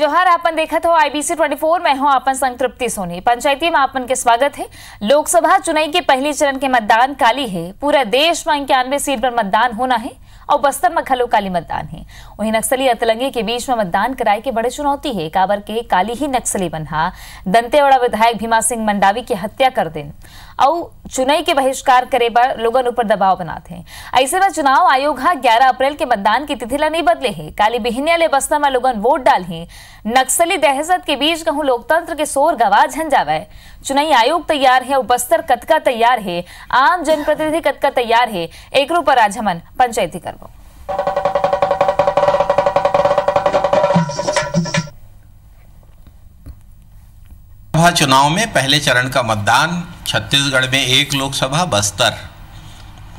जय जोहार। आपन देखत हो IBC 24 में हो आपन संग तृप्ति सोनी। पंचायती में आपन के स्वागत है। लोकसभा चुनाव के पहली चरण के मतदान काली है। पूरा देश में 91 सीट पर मतदान होना है और बस्तर में खलो काली मतदान है। वहीं नक्सली अतलंगी के बीच में मतदान कराए के बड़े चुनौती है। काबर के काली ही नक्सली बनहा दंतेवाड़ा विधायक भीमा सिंह मंडावी की हत्या कर देन और चुनाव के बहिष्कार करे पर लोगन ऊपर दबाव बनाते हैं। ऐसे में चुनाव आयोग 11 अप्रैल के मतदान की तिथि ला नहीं बदले है। काली बिहनिया ले बस्तर में लोगन वोट डाल है। नक्सली दहशत के बीच कहूं लोकतंत्र के शोर गवा झंझावे। चुनाव आयोग तैयार है और बस्तर कतका तैयार है, आम जनप्रतिनिधि कतका तैयार है, एक पर आज हमन पंचायती करबो। लोकसभा चुनाव में पहले चरण का मतदान छत्तीसगढ़ में 1 लोकसभा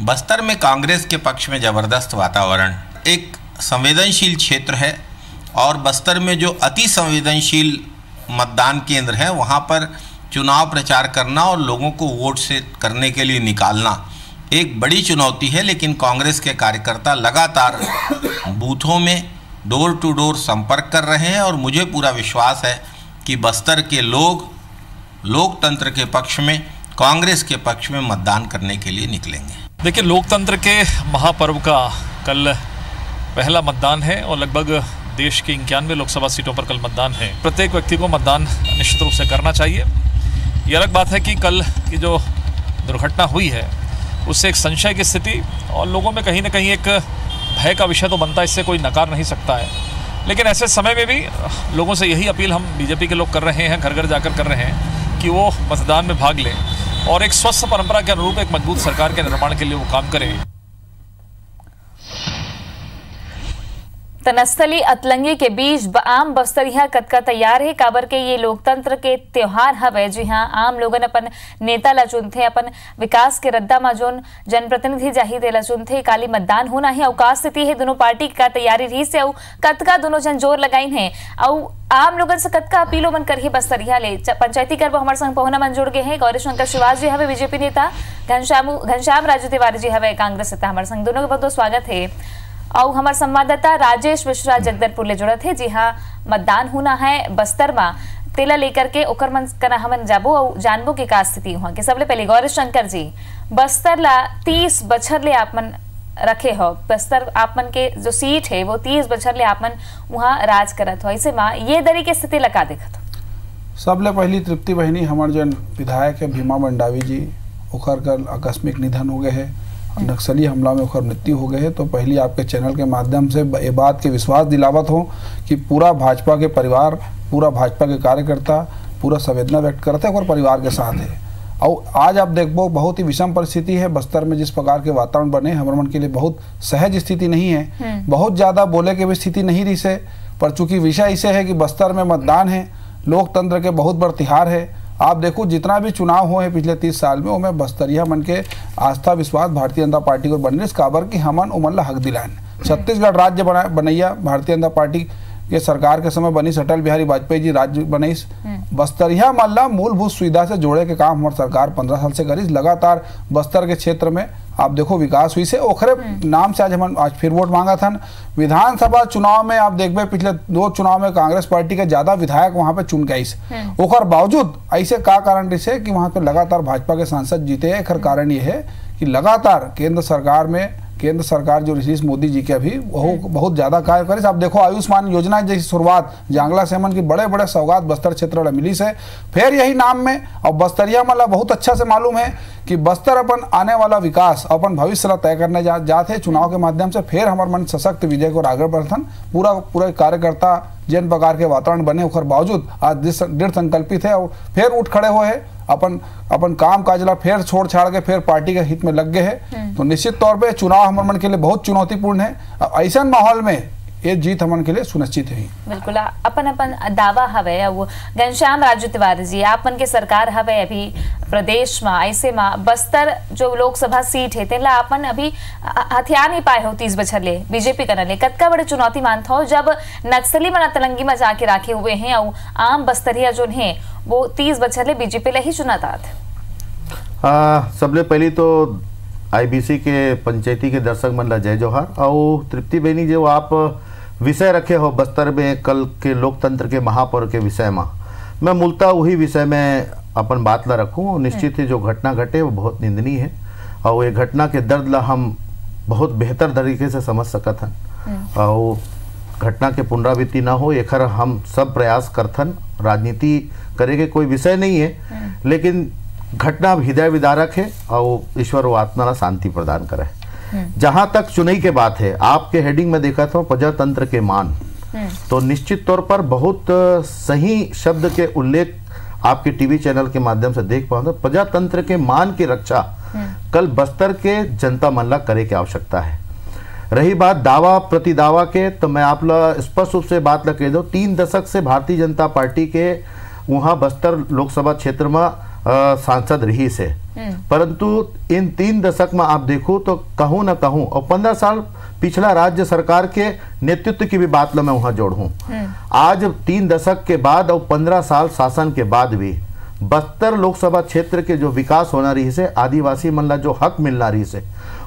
बस्तर में कांग्रेस के पक्ष में जबरदस्त वातावरण। एक संवेदनशील क्षेत्र है और बस्तर में जो अति संवेदनशील मतदान केंद्र है वहां पर चुनाव प्रचार करना और लोगों को वोट से करने के लिए निकालना एक बड़ी चुनौती है। लेकिन कांग्रेस के कार्यकर्ता लगातार बूथों में डोर टू डोर संपर्क कर रहे हैं और मुझे पूरा विश्वास है कि बस्तर के लोग लोकतंत्र के पक्ष में, कांग्रेस के पक्ष में मतदान करने के लिए निकलेंगे। देखिए, लोकतंत्र के महापर्व का कल पहला मतदान है और लगभग देश की 91 लोकसभा सीटों पर कल मतदान है। प्रत्येक व्यक्ति को मतदान निश्चित रूप से करना चाहिए। ये अलग बात है कि कल की जो दुर्घटना हुई है उससे एक संशय की स्थिति और लोगों में कहीं ना कहीं एक भय का विषय तो बनता है, इससे कोई नकार नहीं सकता है। लेकिन ऐसे समय में भी लोगों से यही अपील हम बीजेपी के लोग कर रहे हैं, घर घर जाकर कर रहे हैं कि वो मतदान में भाग लें और एक स्वस्थ परंपरा के अनुरूप एक मजबूत सरकार के निर्माण के लिए वो काम करें। नक्सली अतलंगी के बीच आम बस्तरिया कतका तैयार है। काबर के ये लोकतंत्र के त्योहार हवे। जी हाँ, आम लोगन अपन नेता ला चुनथे, अपन विकास के रद्दा में जोन जनप्रतिनिधि जाही देला चुनथे। काली मतदान होना है, अवकाश स्थिति है। दोनों पार्टी का तैयारी रही से कतका दोनों जन जोर लगाइन है और आम लोगन से कतका अपीलो मन करही बस्तरिया ले। पंचायती करबो हमारे संग पहुना मन जुड़ गए हैं। गौरी शंकर शिवाज जी हवे बीजेपी नेता, घनश्याम राजू तिवारी जी हवे कांग्रेस नेता। हमारे संग दोनों के बहुत स्वागत है। और हमारे संवाददाता राजेश मिश्रा जगदलपुर ले जुड़त है। जी हाँ, मतदान होना है बस्तर में, तेला लेकर के ओकर मन कना हमन जाबो और जानबो की का स्थिति हुआ कि सबले पहले गौरी शंकर जी, बस्तर ला 30 बछर ले आपमन रखे हो। बस्तर आपमन के जो सीट है वो 30 बछर ले आपमन वहाँ राज करत हो। ऐसे में ये दरी के स्थिति लगा देखत हो। सबले पहली तृप्ति बहनी हमार जन विधायक है भीमा मंडावी जी, ओकर कल आकस्मिक निधन हो गए है। नक्सली हमला में ओकर मृत्यु हो गए है। तो पहली आपके चैनल के माध्यम से ये बात के विश्वास दिलावत हो कि पूरा भाजपा के परिवार, पूरा भाजपा के कार्यकर्ता पूरा संवेदना व्यक्त करते हैं और परिवार के साथ है। और आज आप देखो बहुत ही विषम परिस्थिति है बस्तर में। जिस प्रकार के वातावरण बने हमारे मन के लिए बहुत सहज स्थिति नहीं है। बहुत ज़्यादा बोले के भी स्थिति नहीं रही से, पर चूंकि विषय इसे है कि बस्तर में मतदान है, लोकतंत्र के बहुत बड़ा तिहार है। आप देखो जितना भी चुनाव हुए हैं पिछले 30 साल में उनमें बस्तरिया मन के आस्था विश्वास भारतीय जनता पार्टी को बनने काबर की हमन उमन ला हक दिलान। छत्तीसगढ़ राज्य बनैया भारतीय जनता पार्टी के सरकार के समय बनी, अटल बिहारी वाजपेयी जी राज्य बनईस। बस्तरिया मन ला मूलभूत सुविधा से जोड़े के काम हमारे सरकार 15 साल से करी। लगातार बस्तर के क्षेत्र में आप देखो विकास हुई से ओखरे नाम से आज फिर वोट मांगा था। विधानसभा चुनाव में आप देखबे पिछले 2 चुनाव में कांग्रेस पार्टी के ज्यादा विधायक वहां पे चुन गई। ओकर बावजूद ऐसे का कारण रही कि वहां पे लगातार भाजपा के सांसद जीते। एक कारण ये है कि लगातार केंद्र सरकार जो ऋषि मोदी जी के अभी बहुत ज्यादा कार्य करे। आप देखो आयुष्मान योजना जैसी शुरुआत जांगला सेमन की बड़े बड़े सौगात बस्तर क्षेत्र में मिली से फिर यही नाम में। और बस्तरिया मला बहुत अच्छा से मालूम है कि बस्तर अपन आने वाला विकास अपन भविष्य तय करने जाते चुनाव के माध्यम से। फिर हमारे मन सशक्त विजय को आगे बढ़थन। पूरा कार्यकर्ता जिन प्रकार के वातावरण बने ओकर बावजूद आज दृढ़ संकल्पित है और फिर उठ खड़े हुए है। अपन काम काज ला फिर छोड़ छाड़ के फिर पार्टी के हित में लग गए हैं। तो निश्चित तौर पे चुनाव हमारे मन के लिए बहुत चुनौतीपूर्ण है। ऐसा माहौल में ये जीत हमन के लिए सुनिश्चित है। बिल्कुल अपन दावा हवे। घनश्याम राजू तिवारी जी, आपन के सरकार हवे अभी प्रदेश में, ऐसे में बस्तर जो लोकसभा सीट है तेला अपन अभी हथियार नहीं पाए हो 30 बछर ले बीजेपी करने ले। कतका बड़े चुनौती मानता हो जब नक्सली मन अतलंगी में जाके राखे हुए हैं और आम बस्तरिया जो है वो 30 बछर ले बीजेपी ले ही चुना था। सबले पहली तो IBC के पंचायती के दर्शक मन ला जय जोहार। और तृप्ति बहनी जो आप विषय रखे हो बस्तर में कल के लोकतंत्र के महापर्व के विषय में, मैं मूलतः वही विषय में अपन बात ला रखूँ। निश्चित ही जो घटना घटे वो बहुत निंदनीय है और ये घटना के दर्द ला हम बहुत बेहतर तरीके से समझ सकत हन और घटना के पुनरावृत्ति ना हो एकर हम सब प्रयास करथन। राजनीति करे के कोई विषय नहीं है, लेकिन घटना हृदय विदारक है और ईश्वर वो आत्मा ला शांति प्रदान करे। जहां तक चुनाई के बात है, आपके हेडिंग में देखा था प्रजातंत्र के मान, तो निश्चित तौर पर बहुत सही शब्द के उल्लेख आपके टीवी चैनल के माध्यम से देख पाऊंगा। प्रजातंत्र के मान की रक्षा कल बस्तर के जनता मन ला करे की आवश्यकता है। रही बात दावा प्रति दावा के, तो मैं आप ला स्पष्ट रूप से बात ला कह दो, 3 दशक से भारतीय जनता पार्टी के वहां बस्तर लोकसभा क्षेत्र में सांसद रही से, परंतु इन 3 दशक में आप देखो तो कहूँ न कहूँ और 15 साल पिछला राज्य सरकार के नेतृत्व की भी बात ला मैं वहां जोड़ूं। आज 3 दशक के बाद और 15 साल शासन के बाद भी बस्तर लोकसभा क्षेत्र के जो विकास होना रही से, आदिवासी मन ला जो हक मिलना रही से,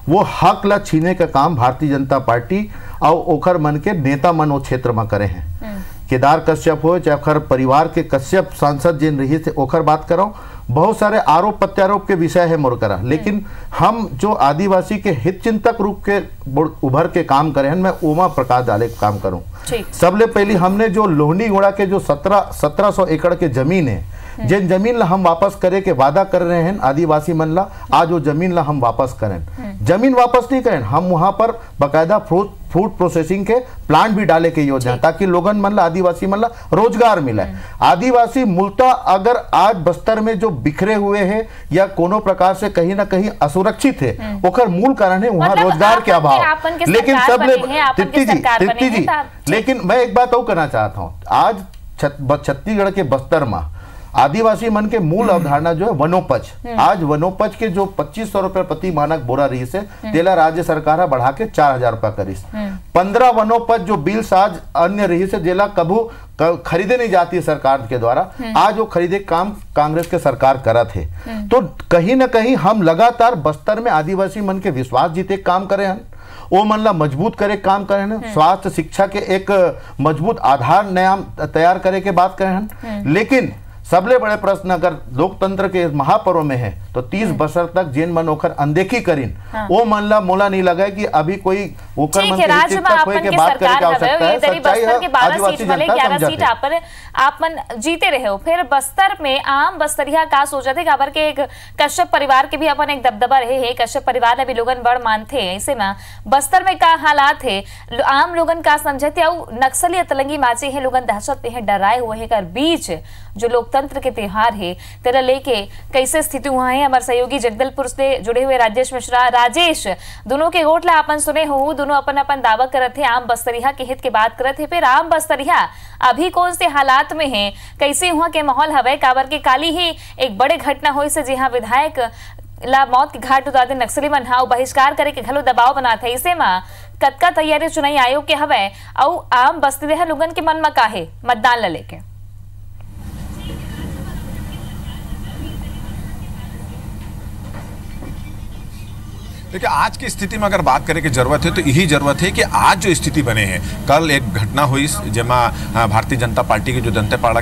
वो हक ला छीने का काम भारतीय जनता पार्टी और ओखर मन के नेता मन वो क्षेत्र में करे हैं। केदार कश्यप हो चाहे ओखर परिवार के कश्यप सांसद जिन रही थे ओखर बात करो, बहुत सारे आरोप प्रत्यारोप के विषय है मोर करा, लेकिन हम जो आदिवासी के हित चिंतक रूप के उभर के काम करे हैं, मैं उमा प्रकाश डाले काम करूं। सबले पहले हमने जो लोहनी गोड़ा के जो 1700 एकड़ के जमीन है, जिन जमीन ला हम वापस करे के वादा कर रहे हैं आदिवासी मन ला, आज वो जमीन ला हम वापस करें। जमीन वापस नहीं करें, हम वहां पर बकायदा फूड प्रोसेसिंग के प्लांट भी डाले के योजना, ताकि लोगन मन ला आदिवासी मन ला रोजगार मिले। आदिवासी मूलतः अगर आज बस्तर में जो बिखरे हुए हैं या कोनो प्रकार से कहीं ना कहीं असुरक्षित है, ओकर मूल कारण है वहां रोजगार के अभाव। लेकिन सब तृप्ति जी, लेकिन मैं एक बात और कहना चाहता हूँ, आज छत्तीसगढ़ के बस्तर में आदिवासी मन के मूल अवधारणा जो है वनोपज, आज वनोपज के जो 2500 रुपए प्रति मानक बोरा रही से, तेला राज्य सरकार बढ़ा के 4000 रुपया करीस। 15 वनोपज जो बिल्स आज अन्य रही से जेला कभू खरीदे नहीं जाती है सरकार के द्वारा, आज वो खरीदे काम कांग्रेस के सरकार करत है। तो कहीं ना कहीं हम लगातार बस्तर में आदिवासी मन के विश्वास जीते काम करे हैं, वो मन ला मजबूत करे काम करे हैं, स्वास्थ्य शिक्षा के एक मजबूत आधार नया तैयार करे के बात करे हैं। लेकिन सबले बड़े प्रश्न अगर लोकतंत्र के महापर्व में है तो 30 बरस तक जिन मन ओखर अनदेखी करीन, वो मन ला मोला नहीं लगा कि अभी कोई ओकर मन के बात करे की आवश्यकता है। सच्चाई है आदिवासी जनता 11 सीट आप मन जीते रहे हो, फिर बस्तर में आम बस्तरिया का सोचा थे खबर के एक कश्यप परिवार के भी अपन एक दबदबा रहे है, कश्यप परिवार ने भी लोगन बड़ मानते हैं। ऐसे में बस्तर में का हालात है, आम लोगन का समझते और नक्सली अतलंगी माचे हैं, लोगन दहशत पे हैं, डराए हुए हैं। कर बीच जो लोकतंत्र के त्योहार है तेरा लेके कैसे स्थिति हुआ है, हमारे सहयोगी जगदलपुर से जुड़े हुए राजेश मिश्रा। राजेश, दोनों के गोट ला अपन सुने हो, दोनों अपन अपन दावा करत है, आम बस्तरिया के हित के बात करत है। फिर आम बस्तरिया अभी कौन से हालात में है, कैसे हुआ के माहौल हवे? काबर के काली ही एक बड़े घटना हुई से जहां विधायक ला मौत के घाट उतार दे नक्सली मन हा बहिष्कार करे के घलो दबाव बना थे। इसे में कतका तैयारी चुनाई आयोग के हवे और आम बस्तरिया लोगन के मन में का है मतदान ला लेके? देखिए, आज की स्थिति में अगर बात करें की जरूरत है तो यही जरूरत है कि आज जो स्थिति बने हैं, कल एक घटना हुई जेमा भारतीय जनता पार्टी के जो दंतेवाड़ा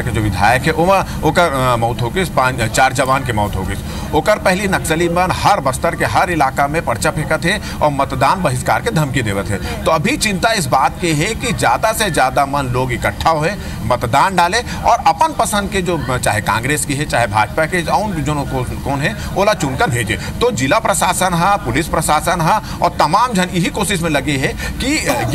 के जो विधायक है ओकर मौत हो गई, 4 जवान के मौत हो गई। ओकर पहली नक्सली मन हर बस्तर के हर इलाका में पर्चा फेंकत है और मतदान बहिष्कार के धमकी देवत है। तो अभी चिंता इस बात की है कि ज्यादा से ज्यादा मन लोग इकट्ठा हुए, मतदान डाले और अपन पसंद के जो चाहे कांग्रेस की है चाहे भाजपा के जो कौन है ओला चुनकर भेजे। तो जिला प्रशासन हा, पुलिस प्रशासन हा और तमाम जन यही कोशिश में लगे है कि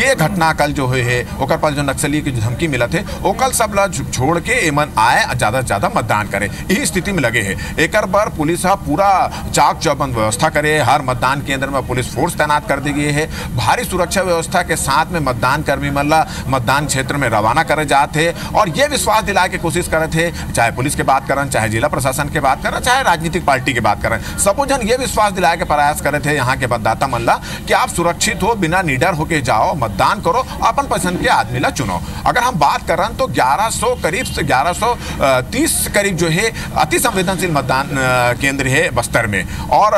ये घटना कल जो है ओकर पर जो नक्सली की धमकी मिला थे वो कल सब ला छोड़ के एमन आए, ज्यादा से ज्यादा मतदान करे, यही स्थिति में लगे है। एक बार पुलिस पूरा चाक चौबंद व्यवस्था करे, हर मतदान केंद्र में पुलिस फोर्स तैनात कर दी गई है, भारी सुरक्षा व्यवस्था के साथ में मतदान कर्मी मल्ला मतदान क्षेत्र में रवाना करे जाते और ये विश्वास दिलाए के कोशिश करे थे, चाहे पुलिस के बात करें, चाहे जिला प्रशासन के बात करें, चाहे राजनीतिक पार्टी की बात करें, सबो जन ये विश्वास दिलाए के प्रयास करे थे यहाँ के मतदाता मन ला कि आप सुरक्षित हो, बिना निडर होके जाओ, मतदान करो, अपन पसंद के आदमी ला चुनो। अगर हम बात कर रहे हैं तो 1100 करीब से 1130 करीब जो है अति संवेदनशील मतदान केंद्र है बस्तर में, और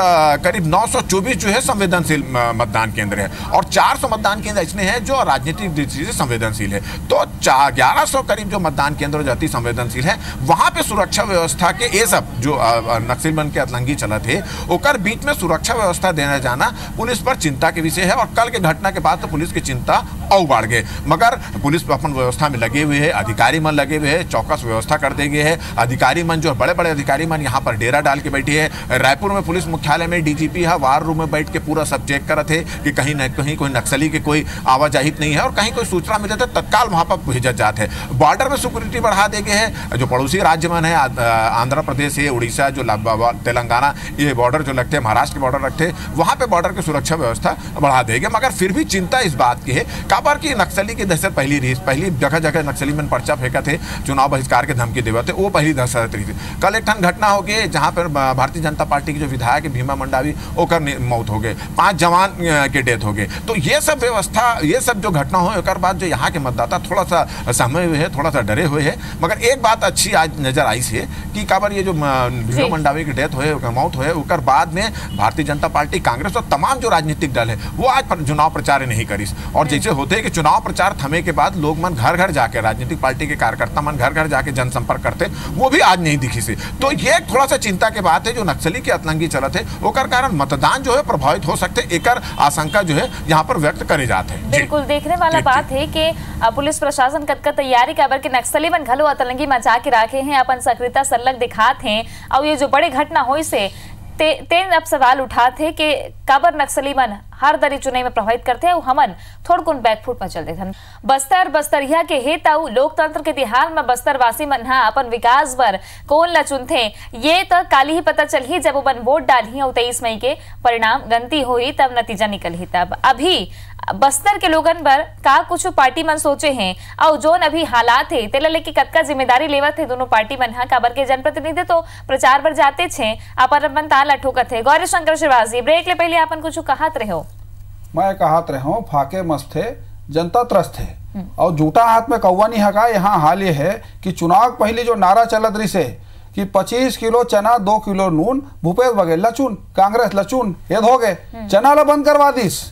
करीब 924 जो है संवेदनशील मतदान केंद्र है, और 400 मतदान केंद्र ऐसे हैं जो राजनीतिक दृष्टि से संवेदनशील है। तो 1100 करीब जो मतदान केंद्र जो अति संवेदनशील है, वहां पे सुरक्षा व्यवस्था के ये सब जो नक्सल बन के आतंकी चला थे ओकर बीच में सुरक्षा व्यवस्था देना जाना पुलिस पर चिंता के विषय है। और कल के घटना के बाद तो पुलिस की चिंता और बढ़ गए, मगर पुलिस अपन व्यवस्था में लगे हुए है, अधिकारी मन लगे हुए है, चौकस व्यवस्था कर देंगे है। अधिकारी मन जो बड़े बड़े अधिकारी मन यहाँ पर डेरा डाल के बैठे है। रायपुर में पुलिस मुख्यालय में डीजीपी है, वार रूम में बैठ के पूरा सब चेक करते है कि कहीं न कहीं कोई नक्सली के कोई आवाजाही नहीं है, और कहीं कोई सूचना मिले तो तत्काल वहां पर भेजा जाते हैं। बॉर्डर में सिक्योरिटी बढ़ा देंगे है, जो पड़ोसी राज्य मन है आंध्र प्रदेश है, उड़ीसा, जो तेलंगाना, ये बॉर्डर जो लगते हैं, महाराष्ट्र के बॉर्डर लगते हैं, वहां पे बॉर्डर की सुरक्षा व्यवस्था बढ़ा देंगे। मगर फिर भी चिंता इस बात की है काबर की नक्सली की दहशत पहली जगह जगह नक्सली में पर्चा फेंका थे, चुनाव बहिष्कार के धमकी देवे थे, वो पहली दहशत रही थी। कल एक ठन घटना हो गई जहां पर भारतीय जनता पार्टी के जो विधायक भीमा मंडावी ओकर मौत हो गए, 5 जवान के डेथ हो गए। तो ये सब व्यवस्था, ये सब जो घटना हो एक बाद जो यहाँ के मतदाता थोड़ा सा सहमे हुए है, थोड़ा सा डरे हुए है। मगर एक बात अच्छी आज नजर आई है कि काबर ये जो भीमा मंडावी की डेथ हुए, मौत हुए, उकर बाद में भारतीय जनता पार्टी, कांग्रेस और तमाम जो राजनीतिक दल है वो आज चुनाव प्रचार नहीं करिस। और जैसे होते है कि चुनाव प्रचार थमे के बाद लोग मन घर घर जाके, राजनीतिक पार्टी के कार्यकर्ता मन घर घर जाके जनसंपर्क करते, वो भी आज नहीं दिखी से। तो ये थोड़ा सा चिंता के बात है, जो नक्सली के आतंकी चलत है ओकर कारण मतदान जो है प्रभावित हो सकते, एक आशंका जो है यहाँ पर व्यक्त करे जाते हैं। बिल्कुल देखने वाला बात है कि पुलिस प्रशासन कतका तैयारी काबर के नक्सली मन घलो आतंकी मचा के रखे हैं, अपन सक्रियता सलग दिखाते हैं। और ये जो बड़े घटना हुई से तेन अब सवाल उठाते कि काबर नक्सली मन हर दरी चुनाव में प्रभावित करते हैं, हमन थोड़कुन बैकफुट पर चल देते। बस्तरिया के हेत लोकतंत्र के तिहार में बस्तर वासी मन अपन विकास बर कौन ला चुनथे, ये तो काली ही पता चल ही जब वो वोट डाली और 23 मई के परिणाम गनती हुई तब नतीजा निकल ही। तब अभी बस्तर के लोगन बर का कुछ पार्टी मन सोचे हैं और जोन अभी हालात है तेला लेके कतका जिम्मेदारी लेवत है दोनों पार्टी मन काबर के जनप्रतिनिधि तो प्रचार पर जाते छे अपन ताला ठोकत है। गौरी शंकर श्रीवासी ब्रेक ले पहले अपन कुछ कहत रहे हो। मैं कहत रहे हूँ फाके मस्त है, जनता त्रस्त है और झूठा हाथ में कौवा नहीं हका। यहाँ हाल ये है कि चुनाव पहले जो नारा चलत रही से कि 25 किलो चना 2 किलो नून, भूपेश बघेल ला चुन, कांग्रेस ला चुन, ये हो गए। चना ला बंद करवा दीस,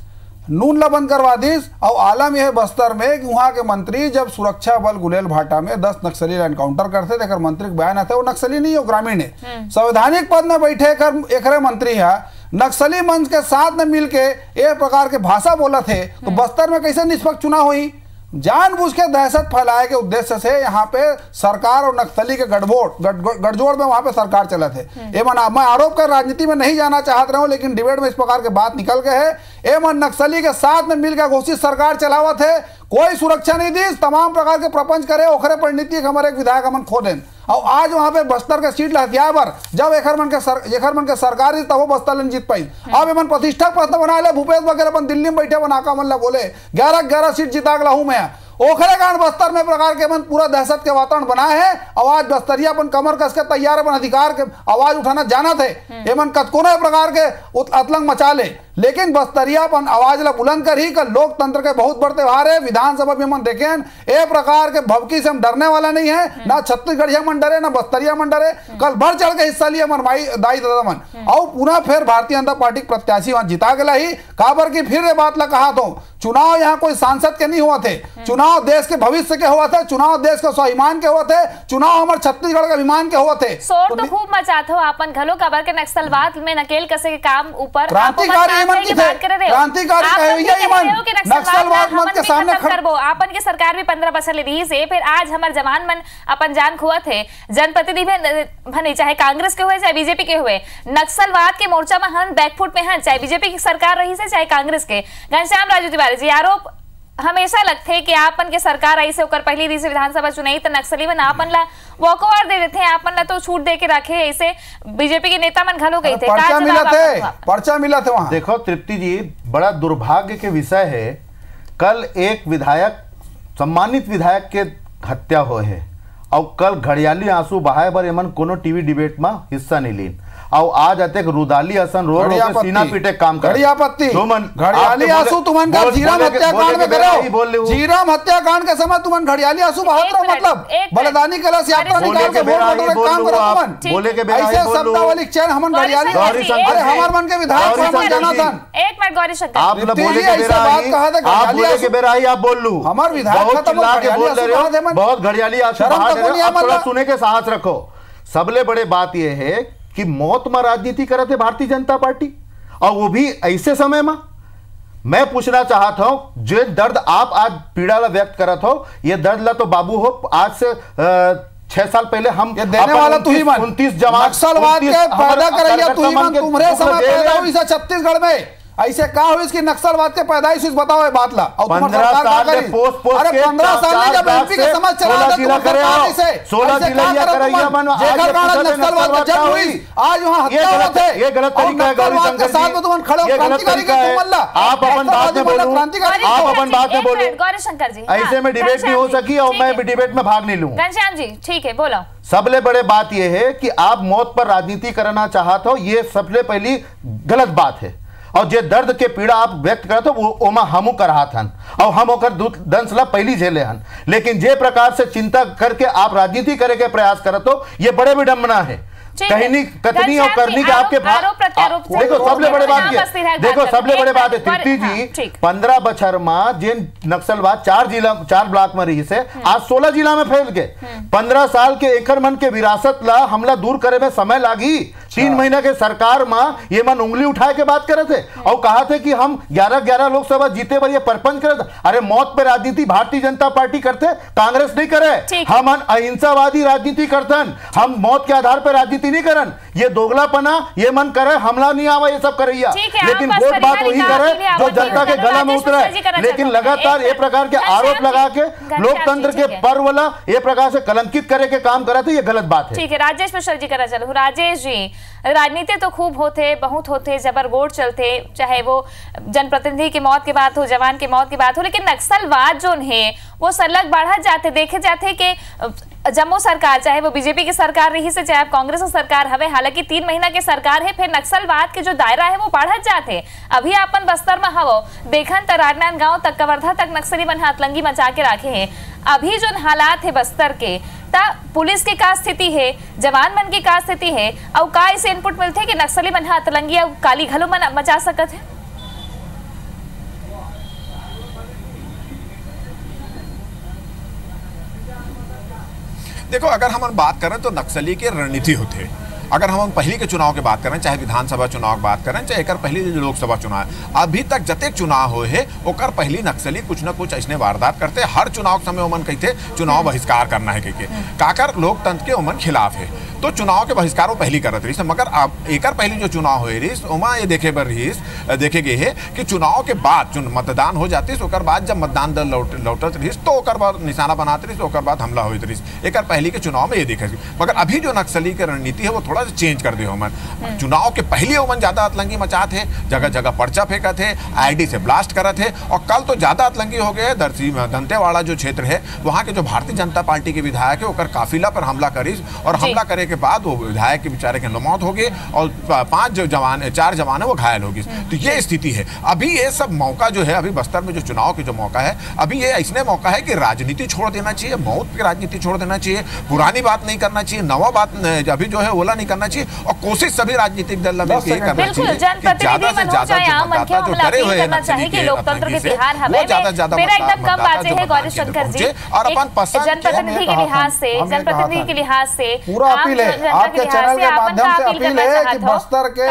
नून ला बंद करवा दीस। और आलम यह बस्तर में कि वहां के मंत्री जब सुरक्षा बल गुलेल भाटा में 10 नक्सली एनकाउंटर करते थे, मंत्री बयान आते वो नक्सली नहीं हो, ग्रामीण है, संवैधानिक पद में बैठे कर एक मंत्री है, नक्सली मंच के साथ में मिलके एक प्रकार के भाषा बोला थे, तो बस्तर में कैसे निष्पक्ष चुनाव हुई? जानबूझ के दहशत फैलाए के उद्देश्य से यहाँ पे सरकार और नक्सली के गठजोड़ में वहां पे सरकार चला थे। मैं आरोप कर राजनीति में नहीं जाना चाहता रहा हूँ, लेकिन डिबेट में इस प्रकार के बात निकल गए है। एमन नक्सली के साथ में मिलकर घोषित सरकार चलावा थे, कोई सुरक्षा नहीं दी, तमाम प्रकार के प्रपंच करे, ओखरे परिणति हमारे एक विधायक अमन खो दें। और आज वहां पे बस्तर के सीट हथियार जब एखर मन के सरकार तब वो बस्तर लेन जीत पाई। अब एमन प्रतिष्ठा प्रश्न बना ले, भूपेश बघेल अपन दिल्ली में बैठे बनाका मन ला बोले 11 सीट जिता गला हूं मैं, ओखरे कारण बस्तर में प्रकार के मन पूरा दहशत के वातावरण बना है। आवाज बस्तरिया अपन कमर कस के तैयार अपन अधिकार के आवाज उठाना जाना थे, एमन कतकोने प्रकार के अतलंग मचा ले, लेकिन बस्तरिया अपन आवाज ला बुलंद कर ही कर लोकतंत्र के बहुत बड़े त्योहार है। विधानसभा में मन देखें ए प्रकार के भवकी से हम डरने वाला नहीं है, ना छत्तीसगढ़िया मन डरे ना बस्तरिया मन डरे। कल बढ़ चढ़ के हिस्सा लिया मन माई दाई दादा मन और पूरा फिर भारतीय जनता पार्टी प्रत्याशी वहां जिता गया ही। काबर की फिर ये बात ला कहा तो चुनाव यहाँ कोई सांसद के नहीं हुआ थे, चुनाव देश के भविष्य के हुआ थे, चुनाव देश के स्वाभिमान के हुआ थे, चुनाव हमारे छत्तीसगढ़ के अभिमान के हुआ थे। शोर तो खूब मचाते हो अपन घलो काबर के नक्सलवाद में नकेल कसे के काम ऊपर क्रांतिकारी नक्सलवाद मत के सामने करबो। अपन के सरकार भी 15 बरस ले रही से, फिर आज हमारे जवान मन अपन जान खुआ थे, जनप्रतिनिधि भने चाहे कांग्रेस के हुए चाहे बीजेपी के हुए, नक्सलवाद के मोर्चा में हम बैकफुट में हैं, चाहे बीजेपी की सरकार रही से चाहे कांग्रेस के। घनश्याम राजू तिवारी जी आरोप हमेशा लगते है कि आपन के सरकार आई से होकर पहली दी से विधानसभा चुनाई तो नक्सली में आपन ला वॉकओवर दे देते हैं, आपन ला तो छूट दे के रखे, ऐसे बीजेपी के नेता मन घलो गए थे, पर्चा मिला थे वहां। देखो तृप्ति जी, बड़ा दुर्भाग्य के विषय है, कल एक विधायक, सम्मानित विधायक के हत्या हो है और कल घड़ियाली आंसू बहाए बर एमन कोनो टीवी डिबेट में हिस्सा नहीं लीन और आज अते रुदाली हसन रो रो सीना पीटे काम कर आपत्ति घड़ियाली आंसू तुमन का जीराम हत्याकांड में करो, जीराम हत्याकांड के समय तुमन घड़ियाली आंसू बहात रहो, मतलब बलिदानी कलश यात्रा निकाल के काम करो तुमन बोले के बेरा ऐसे शब्दावली चयन हमन घड़ियाली, अरे हमार मन के विधायक हमन जनार्दन एक मिनट गौरी शंकर आप बोले के बेरा आप बोले के बेरा आप बोल लू हमार विधायक खत्म हो के बोल रहे हो, बहुत घड़ियाली आंसू बहा रहे हो, थोड़ा सुने के साहस रखो। सबले बड़े बात यह है कि मौत में राजनीति करते है भारतीय जनता पार्टी, और वो भी ऐसे समय में। मैं पूछना चाहता हूं जो दर्द आप आज पीड़ा ला व्यक्त करत हो, ये दर्द ला तो बाबू हो आज से 6 साल पहले हम देने वाला तू ही मन 29 जवान नक्सलवाद के पैदा करैया तू ही मन, तुम्हारे समय पैदा हुई छत्तीसगढ़ में ऐसे का हुई इसकी नक्सलवाद के पैदाइश बताओ ये बात ला। और 15 साल में पोस्ट पोस्ट अरे 15 साल में जब एमपी के समझ चला 16 जिला करे 16 जिला करैया मन नक्सलवाद का जब हुई आज वहां हत्या होते हैं, ये गलत तरीका है गौरी शंकर साथ में तुम खड़े हो क्रांतिकारी के तुमल्ला आप अपन बात में बोलो, आप अपन बात में बोलो गौरी शंकर जी, ऐसे में डिबेट नहीं हो सकी और मैं डिबेट में भाग नहीं लूंगा। घनश्याम जी ठीक है बोलो। सबले बड़े बात यह है कि आप मौत पर राजनीति करना चाहते हो, ये सबसे पहली गलत बात है, और जे दर्द के पीड़ा आप व्यक्त करते हो वो ओमा हमू करहा हन और हम होकर दंसला पहली झेले हन, लेकिन जे प्रकार से चिंता करके आप राजनीति करे के प्रयास करते हो ये बड़े विडंबना है। कहनी कतनी और करनी के आपके देखो सबले बड़े बात ये देखो सबले बड़े बात है तृप्ति जी 15 बछर में जिन नक्सलवाद 4 ब्लॉक में रही से आज 16 जिला में फैल गए। 15 साल के एकड़ मन के विरासत ला हमला दूर करे में समय लागी। 3 महीना के सरकार में ये मन उंगली उठाए के बात करे थे और कहा थे कि हम 11 लोकसभा जीते पर ये परपंच करे थे। अरे मौत पे राजनीति भारतीय जनता पार्टी करते, कांग्रेस नहीं करे। हम अहिंसावादी राजनीति करतन, हम मौत के आधार पर राजनीति नहीं करन। ये दोगलापना ये मन करे हमला नहीं आवा ये सब करैया, लेकिन वोट बात वही करे जो जनता के गला में उतरे। लेकिन लगातार ये प्रकार के आरोप लगा के लोकतंत्र के पर्व ला ये प्रकार से कलंकित करे के काम करे थे, ये गलत बात है। ठीक है राजेश मिश्र जी करा चलो। राजेश जी राजनीति तो खूब होते बहुत होते जबर गोट चलते, चाहे वो जनप्रतिनिधि की मौत की बात हो, जवान की मौत की बात हो, लेकिन नक्सलवाद जो है वो सलग बढ़ा जाते देखे जाते कि जम्मू सरकार चाहे वो बीजेपी की सरकार रही से चाहे कांग्रेस की सरकार हवे, हालांकि 3 महीना की सरकार है, फिर नक्सलवाद के जो दायरा है वो बढ़त जाते। अभी अपन बस्तर में हवो देखन त राजनांदगांव तक कवर्धा तक नक्सली मन हाथलंगी मचा के रखे हैं। अभी जो हालात है बस्तर के ता पुलिस की का स्थिति है, जवान मन की का स्थिति है, और का इसे इनपुट मिलते है कि नक्सली मन हाथलंगी और काली घलो मन मचा सकत है। देखो अगर हम बात करें तो नक्सली के रणनीति होते, अगर हम पहले के चुनाव की बात करें, चाहे विधानसभा चुनाव की बात करें, चाहे एक पहले लोकसभा चुनाव, अभी तक जतेक चुनाव हो है ओकर पहली नक्सली कुछ न कुछ ऐसे वारदात करते। हर चुनाव के समय ओमन कहते चुनाव बहिष्कार करना है कहके, काकर लोकतंत्र के ओमन खिलाफ है, तो चुनाव के बहिष्कार वो पहली करत रही। मगर अब एक पहली जो चुनाव हो रही ओमा ये देखे बर रही देखे गए है कि चुनाव के बाद जो मतदान हो जाती ओकर बाद जब मतदान दल लौटत रही तो ओकर बाद निशाना बनाते रही, ओकर बाद हमला होते रही। एक पहली के चुनाव में ये देखे, मगर अभी जो नक्सली की रणनीति है वो थोड़ा सा चेंज कर दे ओमन। चुनाव के पहले ओमन ज्यादा अतलंगी मचा थे, जगह जगह पर्चा फेंका थे, आईडी से ब्लास्ट करा थे, और कल तो ज्यादा अतलंगी हो गए। दंतेवाड़ा जो क्षेत्र है वहां के जो भारतीय जनता पार्टी के विधायक है ओकर काफिला पर हमला करी, और हमला करे के बाद वो विधायक के बेचारे के मौत हो गई और 4 जवान है वो घायल हो गए। तो ये स्थिति है। अभी ये सब मौका जो है, अभी बस्तर में जो चुनाव के जो मौका है, अभी ये ऐसने मौका है कि राजनीति छोड़ देना चाहिए, मौत की राजनीति छोड़ देना चाहिए, पुरानी बात नहीं करना चाहिए, नवा बात अभी जो है ओला नहीं करना चाहिए, और कोशिश सभी राजनीतिक दल करना चाहिए कि ज्यादा से ज्यादा जो मतदाता जो डरे हुए हैं नक्सली के आतंकी से वो ज्यादा से ज्यादा मतदाता जो और अपन पसंद जनप्रतिनिधि के लिहाज से पूरा अपील है आपके चैनल के माध्यम से अपील है कि बस्तर के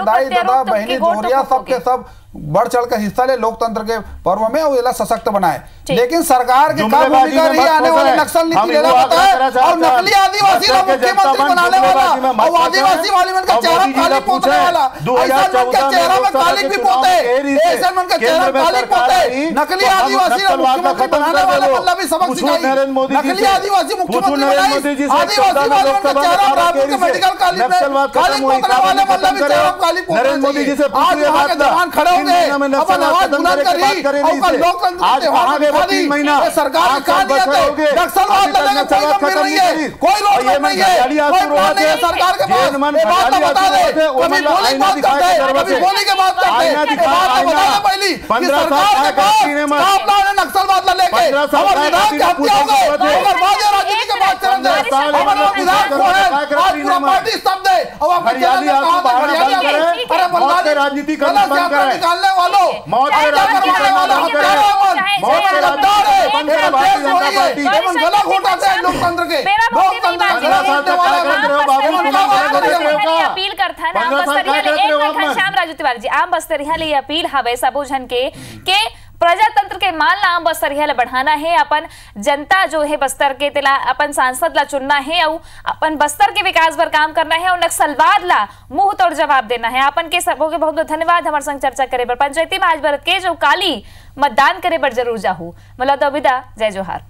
दाई दादा बहनी जोरिया सबके सब बढ़ चढ़ कर हिस्सा ले लोकतंत्र के पर्व में और सशक्त बनाए। लेकिन सरकार के क्या भूमिका रही आने वाले नक्सल नीति लेना पता है, और नकली आदिवासी मुख्यमंत्री बनाने वाला और आदिवासी वाली का चेहरा काली पोतने वाला, ऐसा मन के चेहरा में काली भी पोते, ऐसा मन के चेहरा में काली पोते, नकली आदिवासी मुख्यमंत्री बनाने वाला बल्ला भी सबक सिखाई, नकली आदिवासी मुख्यमंत्री बनाई, आदिवासी वालों का चेहरा रायपुर के मेडिकल कॉलेज में काली पोतने वाले बल्ला भी चेहरा काली पोतने चाहिए। आज वहाँ के जवान खड़े होंगे, अपन आवाज बुलंद करी, और लोकतंत्र के त्योहार दिखा दी, सरकार की कानियत है, नक्सलवाद लड़ने का कोई गंभीर नहीं है, कोई रोड नहीं है, कोई प्लान नहीं है सरकार के पास। ये बात तो बता दे, कभी बोली बात करते हैं, कभी बोली के बात करते हैं, ये बात तो बता दे पहली कि सरकार के पास क्या प्लान है नक्सलवाद लड़ने के, हमारे विधायक की हत्या हो गई, अगर बाजे राजनीति के बात चरण दे, हमारे विधायक को है, आज पूरा पार्टी स्तब्ध है, और आप हरियाली अरे बंगाली राजनीति का निकालने वालों, मौत के राजनीति करने वालों, मौत के गला घोटाते हैं लोकतंत्र के, अपील करता है आम बस्तरिया श्याम राजू तिवारी जी, आम बस्तरिया ले अपील हवे सबो जन के प्रजातंत्र के मान ला आम बस्तरिया बढ़ाना है, अपन जनता जो है बस्तर के तिला अपन सांसद ला चुनना है, और अपन बस्तर के विकास पर काम करना है, और नक्सलवाद ला मुंह तोड़ जवाब देना है। अपन के सबों के बहुत बहुत धन्यवाद हमारे संग चर्चा करे पर। पंचायती में आज भारत के जो काली मतदान करे पर जरूर जाहू। मतलब तो विदा, जय जोहार।